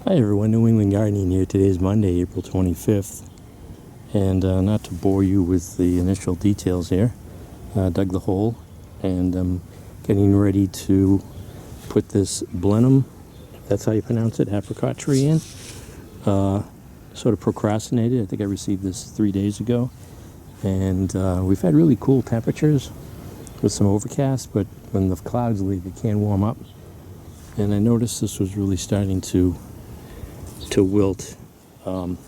Hi everyone, New England Gardening here. Today is Monday, April 25th. And not to bore you with the initial details here, dug the hole and I'm getting ready to put this Blenheim, that's how you pronounce it, apricot tree in. Sort of procrastinated. I think I received this 3 days ago. And we've had really cool temperatures with some overcast, but when the clouds leave it can warm up. And I noticed this was really starting to wilt, and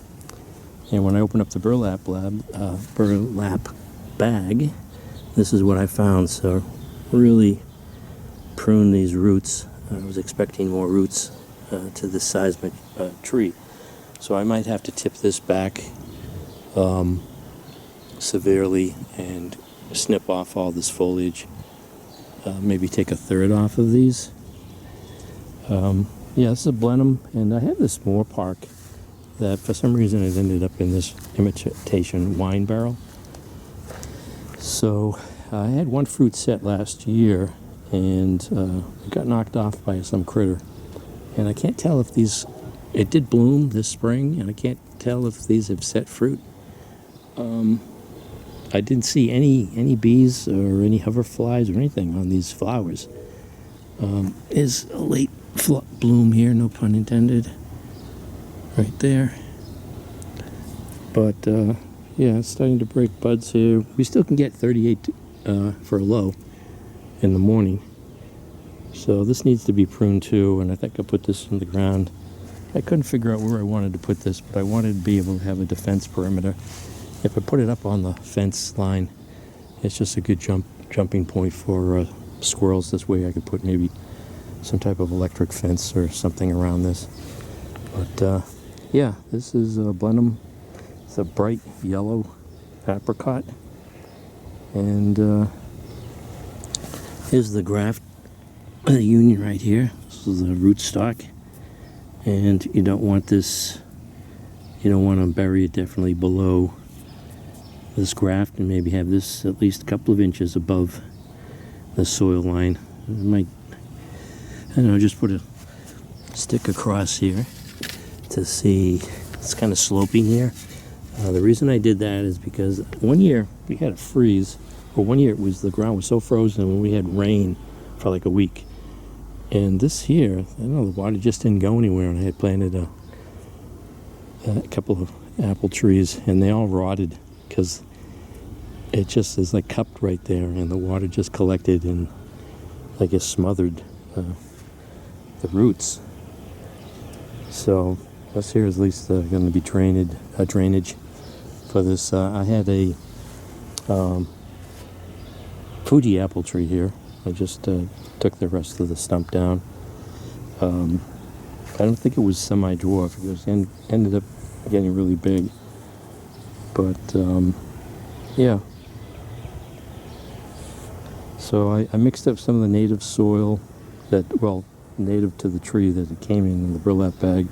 when I opened up the burlap bag, this is what I found. So really prune these roots. I was expecting more roots to this size tree, so I might have to tip this back severely and snip off all this foliage, maybe take a third off of these. Yeah, this is a Blenheim, and I have this Moor Park that for some reason it ended up in this imitation wine barrel. So I had one fruit set last year, and it got knocked off by some critter. And I can't tell if these, it did bloom this spring, and I can't tell if these have set fruit. I didn't see any bees or any hoverflies or anything on these flowers. Is a late bloom here, no pun intended, right there. But yeah, it's starting to break buds here. We still can get 38 for a low in the morning, so this needs to be pruned too. And I think I put this in the ground. I couldn't figure out where I wanted to put this, but I wanted to be able to have a defense perimeter. If I put it up on the fence line, it's just a good jumping point for squirrels. This way I could put maybe some type of electric fence or something around this. But yeah, this is Blenheim. It's a bright yellow apricot, and here's the graft the union right here. This is the rootstock, and you don't want this, you don't want to bury it definitely below this graft, and maybe have this at least a couple of inches above the soil line. I might, I don't know, just put a stick across here to see. It's kind of sloping here. The reason I did that is because one year we had a freeze, or one year it was, the ground was so frozen when we had rain for like a week. And this year, I don't know, the water just didn't go anywhere, and I had planted a couple of apple trees, and they all rotted because it just is like cupped right there, and the water just collected and I guess smothered the roots. So this here is at least going to be drainage for this. I had a Fuji apple tree here. I just took the rest of the stump down. I don't think it was semi-dwarf. It was ended up getting really big. But yeah. So I mixed up some of the native soil that, well, native to the tree that it came in the burlap bag,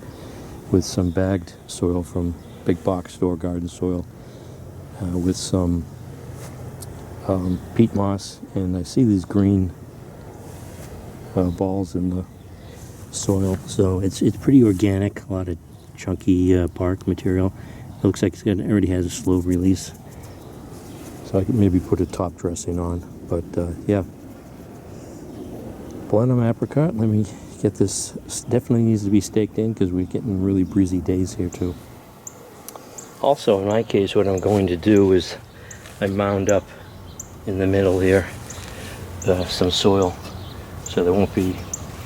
with some bagged soil from big box store garden soil, with some peat moss, and I see these green balls in the soil. So it's pretty organic, a lot of chunky bark material. It looks like it already has a slow release, so I could maybe put a top dressing on. But yeah, Blenheim apricot. Let me get this. Definitely needs to be staked in because we're getting really breezy days here too. Also, in my case, what I'm going to do is I mound up in the middle here some soil, so there won't be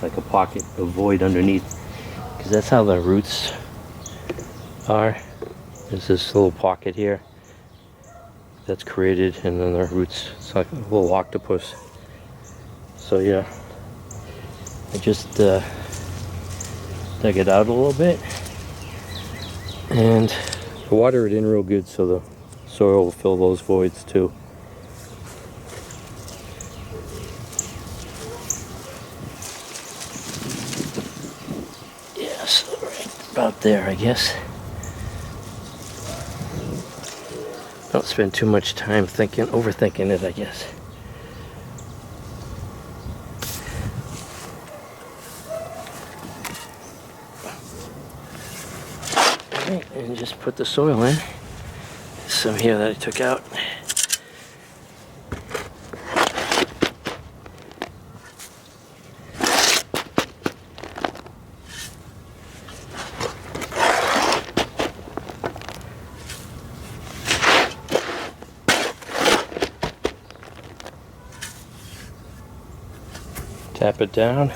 like a pocket, a void underneath, because that's how the roots are. There's this little pocket here that's created, and then the roots, it's like a little octopus. So yeah, I just dug it out a little bit and water it in real good so the soil will fill those voids too. Yes, right about there, I guess. Don't spend too much time overthinking it, I guess. Alright, and just put the soil in. Some here that I took out. Tap it down.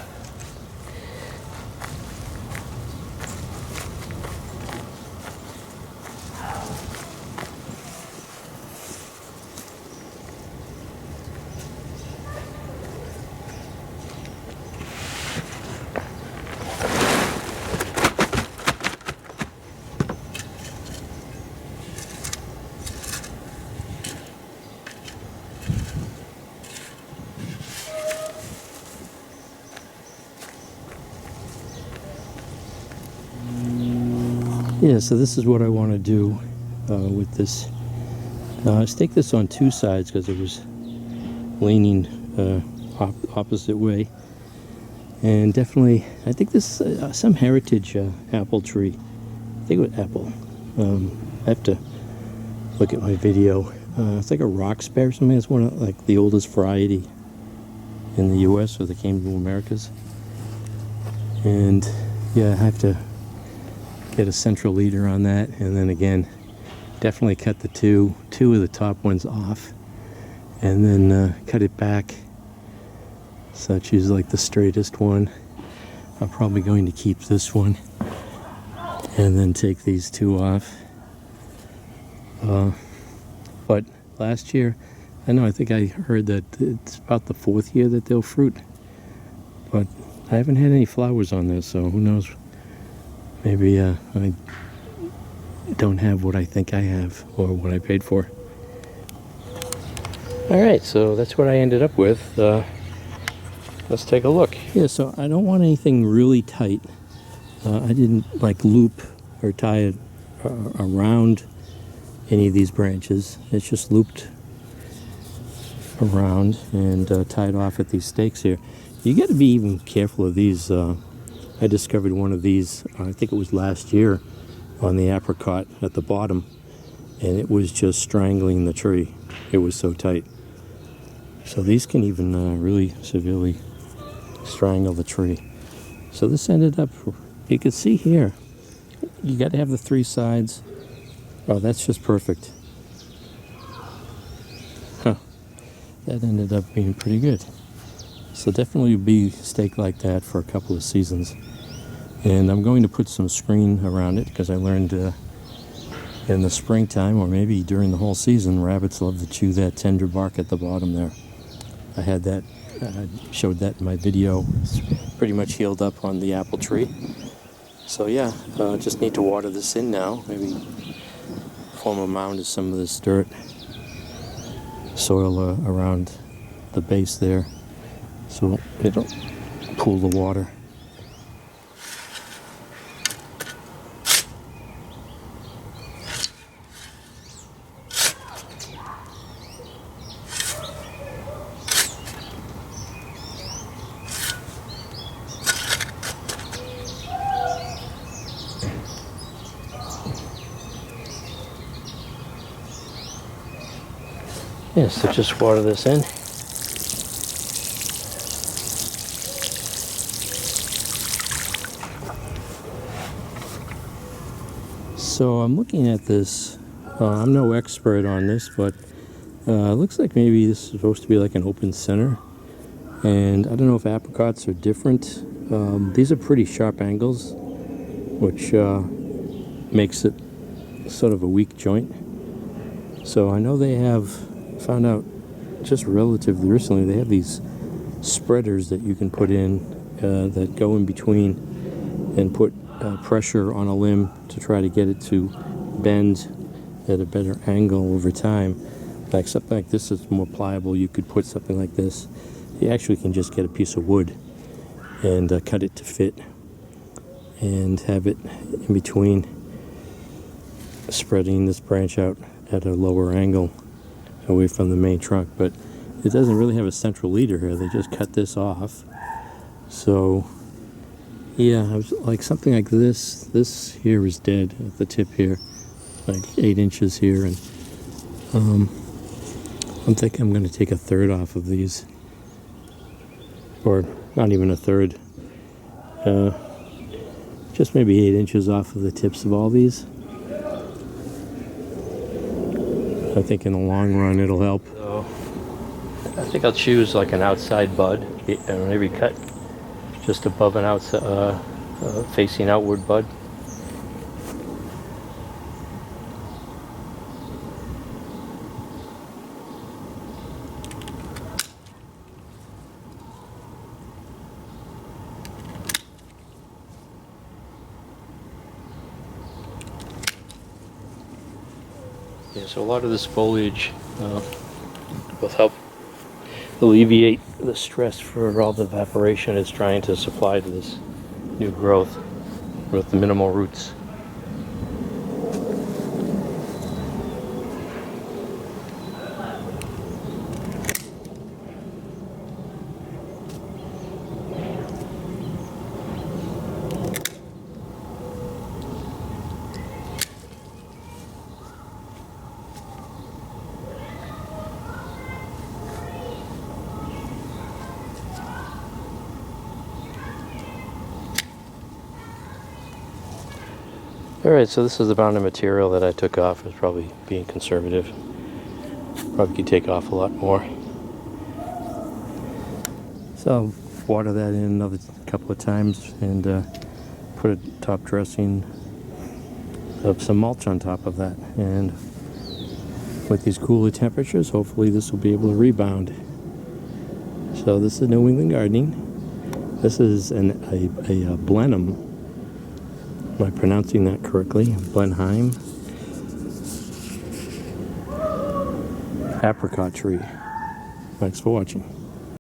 Yeah, so this is what I want to do with this. I staked this on two sides because it was leaning opposite way. And definitely, I think this is some heritage apple tree. I think it was apple. I have to look at my video. It's like a roxbury or something. It's one of like the oldest variety in the U.S. or the Kingdom of Americas. And yeah, I have to get a central leader on that, and then again, definitely cut the two of the top ones off, and then cut it back. So I choose like the straightest one. I'm probably going to keep this one, and then take these two off. But last year, I think I heard that it's about the 4th year that they'll fruit, but I haven't had any flowers on this, so who knows. Maybe I don't have what I think I have, or what I paid for. Alright, so that's what I ended up with. Let's take a look. Yeah, so I don't want anything really tight. I didn't like loop or tie it around any of these branches. It's just looped around and tied off at these stakes here. You got to be even careful of these. I discovered one of these, I think it was last year, on the apricot at the bottom, and it was just strangling the tree. It was so tight. So these can even really severely strangle the tree. So this ended up, you can see here, you got to have the 3 sides. Oh, that's just perfect. Huh. That ended up being pretty good. So definitely be staked like that for a couple of seasons. And I'm going to put some screen around it because I learned in the springtime, or maybe during the whole season, rabbits love to chew that tender bark at the bottom there. I had that, I showed that in my video. It's pretty much healed up on the apple tree. So yeah, just need to water this in now. Maybe form a mound of some of this dirt, soil around the base there, so it'll pool the water. Yeah, so just water this in. So I'm looking at this. I'm no expert on this, but it looks like maybe this is supposed to be like an open center. And I don't know if apricots are different. These are pretty sharp angles, which makes it sort of a weak joint. So I know they have found out just relatively recently, they have these spreaders that you can put in that go in between and put pressure on a limb to try to get it to bend at a better angle over time. Like something like this is more pliable. You could put something like this. You actually can just get a piece of wood and cut it to fit and have it in between, spreading this branch out at a lower angle away from the main trunk. But it doesn't really have a central leader here. They just cut this off. So Yeah, I was like something like this. This here is dead at the tip here, like 8 inches here, and I'm thinking I'm going to take a third off of these, or not even a third, just maybe 8 inches off of the tips of all these. I think in the long run it'll help. So I think I'll choose like an outside bud, and maybe cut just above an outside, facing outward bud. Yeah, so a lot of this foliage will help alleviate the stress for all the evaporation it's trying to supply to this new growth with the minimal roots. Alright, so this is the amount of material that I took off. It's probably being conservative. Probably could take off a lot more. So I'll water that in another couple of times and put a top dressing of some mulch on top of that. And with these cooler temperatures, hopefully this will be able to rebound. So this is New England Gardening. This is a Blenheim. Am I pronouncing that correctly? Blenheim Apricot tree. Thanks for watching.